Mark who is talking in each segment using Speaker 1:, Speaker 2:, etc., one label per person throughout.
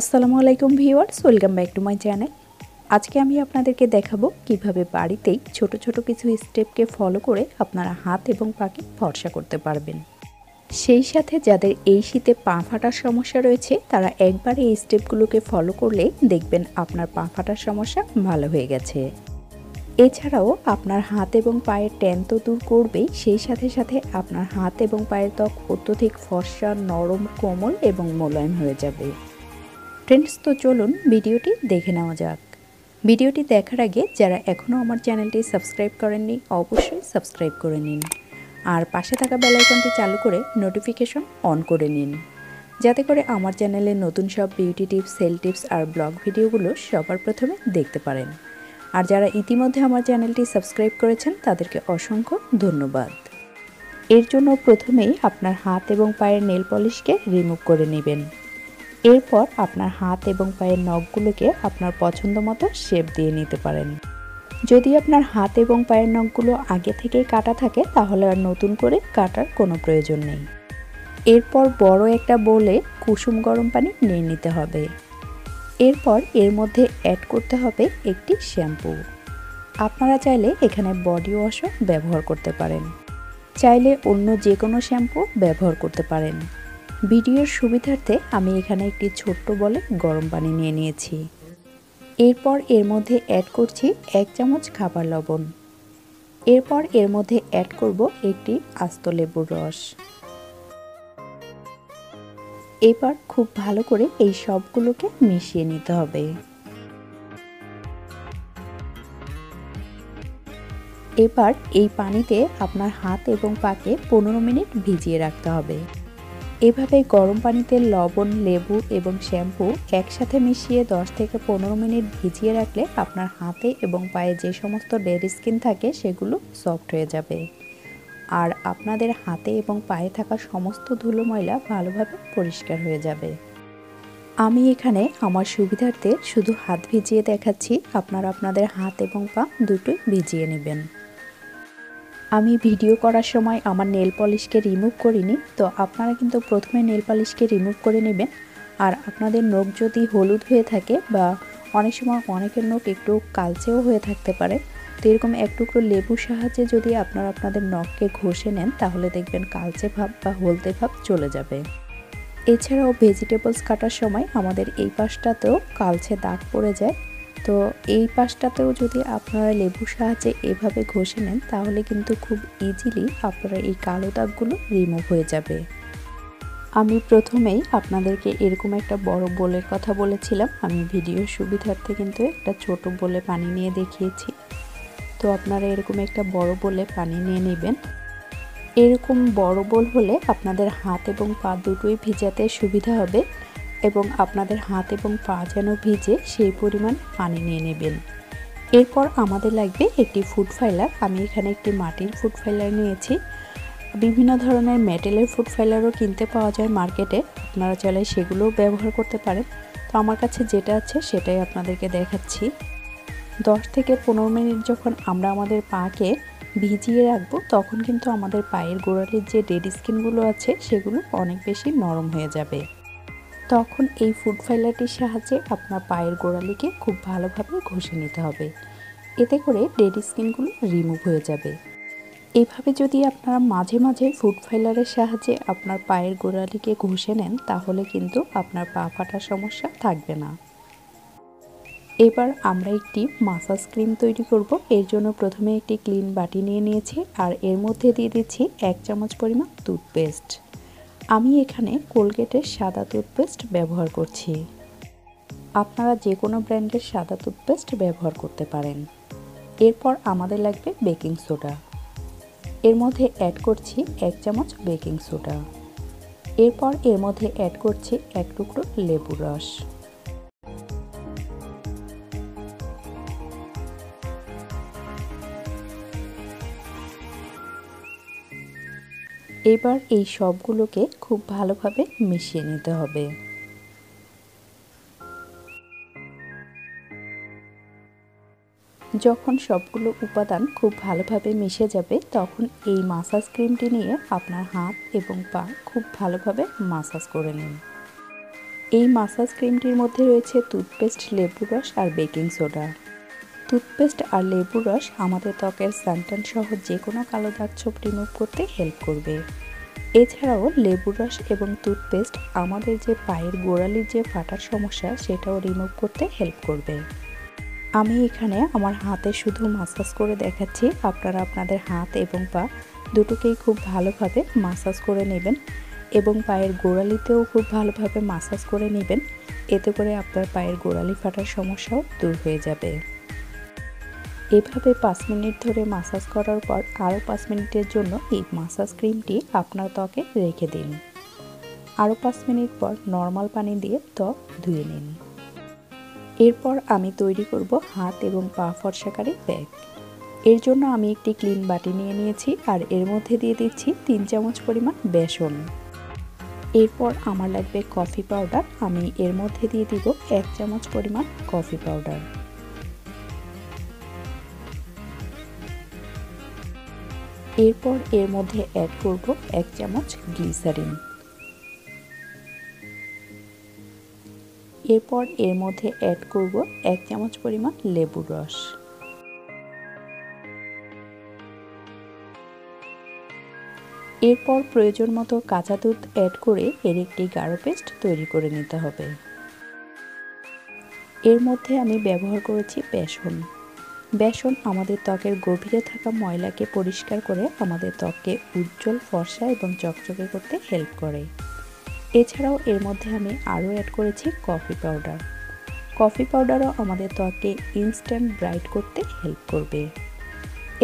Speaker 1: আসসালামু আলাইকুম viewers, welcome back to my channel. আজকে আমি আপনাদেরকে দেখাবো কিভাবে বাড়িতেই ছোট ছোট কিছু স্টেপকে ফলো করে আপনারা হাত এবং পাকে ফর্সা করতে পারবেন। সেই সাথে যাদের এই শীতে পা ফাটার সমস্যা রয়েছে তারা একবার এই স্টেপগুলোকে ফলো করলে দেখবেন আপনার পা ফাটার সমস্যা ভালো হয়ে গেছে। এছাড়াও আপনার হাত এবং পায়ের ট্যান তো দূর করবেই, সেই সাথে সাথে আপনার হাত এবং পায়ের ত্বক অত্যধিক ফর্সা, নরম, কোমল এবং মোলায়েম হয়ে যাবে। ফ্রেন্ডস, তো চলুন ভিডিওটি দেখে নেওয়া যাক। ভিডিওটি দেখার আগে যারা এখনও আমার চ্যানেলটি সাবস্ক্রাইব করেননি অবশ্যই সাবস্ক্রাইব করে নিন, আর পাশে থাকা বেল আইকনটি চালু করে নোটিফিকেশন অন করে নিন, যাতে করে আমার চ্যানেলে নতুন সব বিউটি টিপস, সেল টিপস আর ব্লগ ভিডিওগুলো সবার প্রথমে দেখতে পারেন। আর যারা ইতিমধ্যে আমার চ্যানেলটি সাবস্ক্রাইব করেছেন তাদেরকে অসংখ্য ধন্যবাদ। এর জন্য প্রথমেই আপনার হাত এবং পায়ের নেল পলিশকে রিমুভ করে নেবেন। এরপর আপনার হাত এবং পায়ের নখগুলোকে আপনার পছন্দ মতো শেপ দিয়ে নিতে পারেন। যদি আপনার হাত এবং পায়ের নখগুলো আগে থেকেই কাটা থাকে তাহলে আর নতুন করে কাটার কোনো প্রয়োজন নেই। এরপর বড় একটা বোলে কুসুম গরম পানি নিয়ে নিতে হবে। এরপর এর মধ্যে অ্যাড করতে হবে একটি শ্যাম্পু। আপনারা চাইলে এখানে বডি ওয়াশও ব্যবহার করতে পারেন, চাইলে অন্য যে কোনো শ্যাম্পু ব্যবহার করতে পারেন। ভিডিওর সুবিধার্থে আমি এখানে একটি ছোট্ট বলে গরম পানি নিয়ে নিয়েছি। এরপর এর মধ্যে অ্যাড করছি 1 চামচ খাবার লবণ। এরপর এর মধ্যে অ্যাড করব একটি আস্ত লেবুর রস। এবার খুব ভালো করে এই সবগুলোকে মিশিয়ে নিতে হবে। এবার এই পানিতে আপনার হাত এবং পাকে 15 মিনিট ভিজিয়ে রাখতে হবে। এভাবে গরম পানিতে লবণ, লেবু এবং শ্যাম্পু একসাথে মিশিয়ে 10 থেকে 15 মিনিট ভিজিয়ে রাখলে আপনার হাতে এবং পায়ে যে সমস্ত ডেড স্কিন থাকে সেগুলো সফট হয়ে যাবে, আর আপনাদের হাতে এবং পায়ে থাকা সমস্ত ধুলো ময়লা ভালোভাবে পরিষ্কার হয়ে যাবে। আমি এখানে আমার সুবিধার্থে শুধু হাত ভিজিয়ে দেখাচ্ছি, আপনারা আপনাদের হাত এবং পা দুটোই ভিজিয়ে নেবেন। আমি ভিডিও করার সময় আমার নেল পলিশকে রিমুভ করিনি, তো আপনারা কিন্তু প্রথমে নেল পলিশকে রিমুভ করে নেবেন। আর আপনাদের নখ যদি হলুদ হয়ে থাকে বা অনেক সময় অনেকের নখ একটু কালচেও হয়ে থাকতে পারে, তো এরকম এক টুকরো লেবুর সাহায্যে যদি আপনারা আপনাদের নখকে ঘষে নেন তাহলে দেখবেন কালচে ভাব বা হলদে ভাব চলে যাবে। এছাড়াও ভেজিটেবলস কাটার সময় আমাদের এই পাশটাতেও কালচে দাগ পড়ে যায়, তো এই পাশটাতেও যদি আপনারা লেবুর সাহায্যে এভাবে ঘষে নেন তাহলে কিন্তু খুব ইজিলি আপনারা এই কালো দাগগুলো রিমুভ হয়ে যাবে। আমি প্রথমেই আপনাদেরকে এরকম একটা বড় বোলের কথা বলেছিলাম, আমি ভিডিওর সুবিধার্থে কিন্তু একটা ছোট বোলে পানি নিয়ে দেখিয়েছি। তো আপনারা এরকম একটা বড় বোলে পানি নিয়ে নেবেন। এরকম বড় বোল হলে আপনাদের হাত এবং পা দুটোই ভিজাতে সুবিধা হবে, এবং আপনাদের হাত এবং পা যেন ভিজে সেই পরিমাণ পানি নিয়ে নেবেন। এরপর আমাদের লাগবে একটি ফুড ফাইলার। আমি এখানে একটি মাটির ফুড ফাইলার নিয়েছি। বিভিন্ন ধরনের মেটালের ফুড ফাইলারও কিনতে পাওয়া যায় মার্কেটে, আপনারা চাইলে সেগুলোও ব্যবহার করতে পারেন। তো আমার কাছে যেটা আছে সেটাই আপনাদেরকে দেখাচ্ছি। 10 থেকে 15 মিনিট যখন আমরা আমাদের পাকে ভিজিয়ে রাখবো তখন কিন্তু আমাদের পায়ের গোড়ালির যে ডেড স্কিনগুলো আছে সেগুলো অনেক বেশি নরম হয়ে যাবে। তখন এই ফুড ফাইলারটির সাহায্যে আপনার পায়ের গোড়ালিকে খুব ভালোভাবে ঘষে নিতে হবে, এতে করে ডেড স্কিনগুলো রিমুভ হয়ে যাবে। এইভাবে যদি আপনারা মাঝে মাঝে ফুড ফাইলারের সাহায্যে আপনার পায়ের গোড়ালিকে ঘষে নেন তাহলে কিন্তু আপনার পা ফাটার সমস্যা থাকবে না। এবার আমরা একটি মাসাজ ক্রিম তৈরি করব। এর জন্য প্রথমে একটি ক্লিন বাটি নিয়ে নিয়েছি, আর এর মধ্যে দিয়ে দিচ্ছি 1 চামচ পরিমাণ টুথপেস্ট। আমি এখানে কোলগেটের সাদা টুথপেস্ট ব্যবহার করছি, আপনারা যে কোনো ব্র্যান্ডের সাদা টুথপেস্ট ব্যবহার করতে পারেন। এরপর আমাদের লাগবে বেকিং সোডা। এর মধ্যে অ্যাড করছি 1 চামচ বেকিং সোডা। এরপর এর মধ্যে অ্যাড করছি 1 টুকরো লেবুর রস। এবার এই সবগুলোকে খুব ভালোভাবে মিশিয়ে নিতে হবে। যখন সবগুলো উপাদান খুব ভালোভাবে মিশে যাবে তখন এই মাসাজ ক্রিমটি নিয়ে আপনার হাত এবং পা খুব ভালোভাবে মাসাজ করে নিন। এই মাসাজ ক্রিমটির মধ্যে রয়েছে টুথপেস্ট, লেবুর রস আর বেকিং সোডা। টুথপেস্ট আর লেবুর রস আমাদের ত্বকের সানট্যান সহ যে কোনো কালো দাগ ছোপ রিমুভ করতে হেল্প করবে। এছাড়াও লেবুর রস এবং টুথপেস্ট আমাদের যে পায়ের গোড়ালির যে ফাটার সমস্যা সেটাও রিমুভ করতে হেল্প করবে। আমি এখানে আমার হাতে শুধু মাসাজ করে দেখাচ্ছি, আপনারা আপনাদের হাত এবং পা দুটোকেই খুব ভালোভাবে মাসাজ করে নেবেন এবং পায়ের গোড়ালিতেও খুব ভালোভাবে মাসাজ করে নেবেন। এতে করে আপনার পায়ের গোড়ালি ফাটার সমস্যাও দূর হয়ে যাবে। এভাবে 5 মিনিট ধরে মাসাজ করার পর আরও 5 মিনিটের জন্য এই মাসাজ ক্রিমটি আপনার ত্বকে রেখে দিন। আরও 5 মিনিট পর নর্মাল পানি দিয়ে ত্বক ধুয়ে নিন। এরপর আমি তৈরি করব হাত এবং পা ফর্সাকারী প্যাক। এর জন্য আমি একটি ক্লিন বাটি নিয়ে নিয়েছি আর এর মধ্যে দিয়ে দিচ্ছি 3 চামচ পরিমাণ বেসন। এরপর আমার লাগবে কফি পাউডার, আমি এর মধ্যে দিয়ে দিব 1 চামচ পরিমাণ কফি পাউডার। এরপর এর মধ্যে অ্যাড করব 1 চামচ গ্লিসারিন। এরপর এর মধ্যে অ্যাড করব 1 চামচ পরিমাণ লেবুর রস। এরপর প্রয়োজন মতো কাঁচা দুধ অ্যাড করে এর একটি গাঢ় পেস্ট তৈরি করে নিতে হবে। এর মধ্যে আমি ব্যবহার করেছি বেসন। বেসন আমাদের ত্বকের গভীরে থাকা ময়লাকে পরিষ্কার করে আমাদের ত্বককে উজ্জ্বল, ফর্সা এবং চকচকে করতে হেল্প করে। এছাড়াও এর মধ্যে আমি আরও অ্যাড করেছি কফি পাউডার। কফি পাউডারও আমাদের ত্বককে ইনস্ট্যান্ট ব্রাইট করতে হেল্প করবে।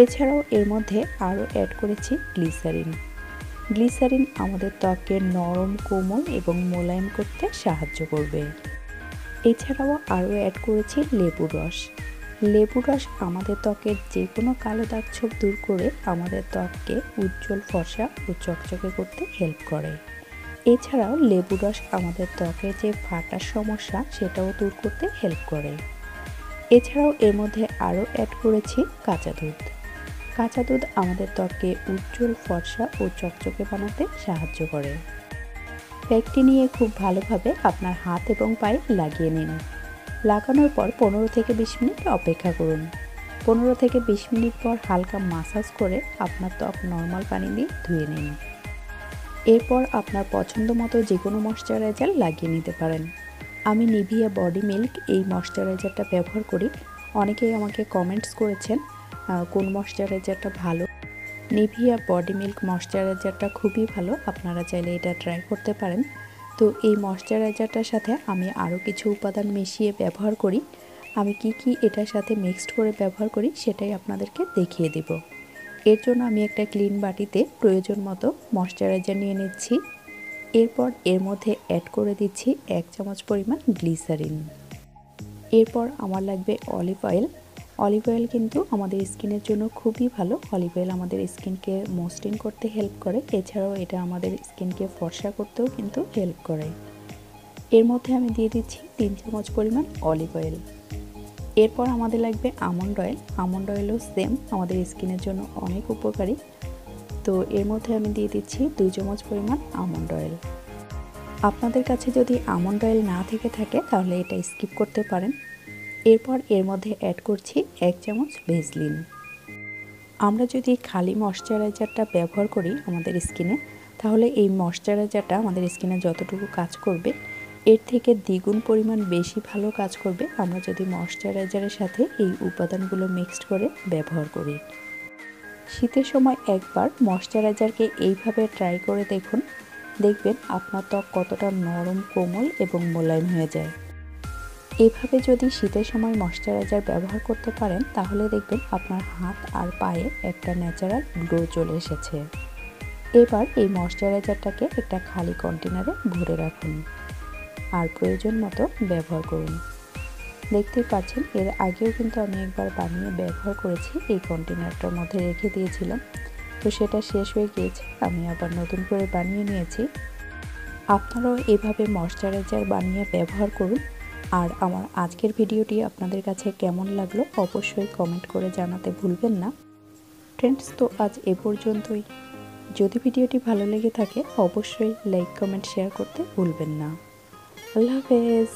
Speaker 1: এছাড়াও এর মধ্যে আরও অ্যাড করেছি গ্লিসারিন। গ্লিসারিন আমাদের ত্বককে নরম, কোমল এবং মোলায়েম করতে সাহায্য করবে। এছাড়াও আরও অ্যাড করেছি লেবুর রস। লেবুর রস আমাদের ত্বকের যে কোনো কালো দাগ ছোপ দূর করে আমাদের ত্বককে উজ্জ্বল, ফর্সা ও চকচকে করতে হেল্প করে। এছাড়াও লেবুর রস আমাদের ত্বকের যে ফাটার সমস্যা সেটাও দূর করতে হেল্প করে। এছাড়াও এর মধ্যে আরও অ্যাড করেছি কাঁচা দুধ। কাঁচা দুধ আমাদের ত্বককে উজ্জ্বল, ফর্সা ও চকচকে বানাতে সাহায্য করে। প্যাকটি নিয়ে খুব ভালোভাবে আপনার হাত এবং পায়ে লাগিয়ে নিন। লাগানোর পর 15 থেকে 20 মিনিট অপেক্ষা করুন। 15 থেকে 20 মিনিট পর হালকা মাসাজ করে আপনার ত্বক নর্মাল পানি দিয়ে ধুয়ে নিন। এরপর আপনার পছন্দ মতো যে কোনো ময়শ্চারাইজার লাগিয়ে নিতে পারেন। আমি নিভিয়া বডি মিল্ক এই ময়শ্চারাইজারটা ব্যবহার করি। অনেকেই আমাকে কমেন্টস করেছেন কোন ময়শ্চারাইজারটা ভালো। নিভিয়া বডি মিল্ক ময়শ্চারাইজারটা খুবই ভালো, আপনারা চাইলে এটা ট্রাই করতে পারেন। তো এই ময়শ্চারাইজারটার সাথে আমি আরও কিছু উপাদান মিশিয়ে ব্যবহার করি। আমি কি এটার সাথে মিক্সড করে ব্যবহার করি সেটাই আপনাদেরকে দেখিয়ে দেব। এর জন্য আমি একটা ক্লিন বাটিতে প্রয়োজন মতো ময়শ্চারাইজার নিয়ে নিচ্ছি। এরপর এর মধ্যে অ্যাড করে দিচ্ছি 1 চামচ পরিমাণ গ্লিসারিন। এরপর আমার লাগবে অলিভ অয়েল। অলিভ অয়েল কিন্তু আমাদের স্কিনের জন্য খুবই ভালো। অলিভ অয়েল আমাদের স্কিনকে মসৃণ করতে হেল্প করে। এছাড়াও এটা আমাদের স্কিনকে ফর্সা করতেও কিন্তু হেল্প করে। এর মধ্যে আমি দিয়ে দিচ্ছি 3 চামচ পরিমাণ অলিভ অয়েল। এরপর আমাদের লাগবে আমন্ড অয়েল। আমন্ড অয়েলও সেম আমাদের স্কিনের জন্য অনেক উপকারী। তো এর মধ্যে আমি দিয়ে দিচ্ছি 2 চামচ পরিমাণ আমন্ড অয়েল। আপনাদের কাছে যদি আমন্ড অয়েল না থেকে থাকে তাহলে এটা স্কিপ করতে পারেন। এরপর এর মধ্যে অ্যাড করছি 1 চামচ ভেসলিন। আমরা যদি খালি ময়শ্চারাইজারটা ব্যবহার করি আমাদের স্কিনে, তাহলে এই ময়শ্চারাইজারটা আমাদের স্কিনে যতটুকু কাজ করবে এর থেকে দ্বিগুণ পরিমাণ বেশি ভালো কাজ করবে আমরা যদি ময়শ্চারাইজারের সাথে এই উপাদানগুলো মিক্সড করে ব্যবহার করি। শীতের সময় একবার ময়শ্চারাইজারকে এইভাবে ট্রাই করে দেখুন, দেখবেন আপনার ত্বক কতটা নরম, কোমল এবং মোলায়েম হয়ে যায়। এভাবে যদি শীতের সময় ময়শ্চারাইজার ব্যবহার করতে পারেন তাহলে দেখবেন আপনার হাত আর পায়ে একটা ন্যাচারাল গ্লো চলে এসেছে। এবার এই ময়শ্চারাইজারটাকে একটা খালি কন্টেনারে ভরে রাখুন আর প্রয়োজন মতো ব্যবহার করুন। দেখতেই পাচ্ছেন এর আগেও কিন্তু আমি একবার বানিয়ে ব্যবহার করেছি, এই কন্টেনারটার মধ্যে রেখে দিয়েছিলাম। তো সেটা শেষ হয়ে গিয়েছে, আমি আবার নতুন করে বানিয়ে নিয়েছি। আপনারাও এভাবে ময়শ্চারাইজার বানিয়ে ব্যবহার করুন। আর আমার আজকের ভিডিওটি আপনাদের কাছে কেমন লাগলো অবশ্যই কমেন্ট করে জানাতে ভুলবেন না। ফ্রেন্ডস, তো আজ এ পর্যন্তই। যদি ভিডিওটি ভালো লেগে থাকে অবশ্যই লাইক, কমেন্ট, শেয়ার করতে ভুলবেন না। আল্লাহ হাফেজ।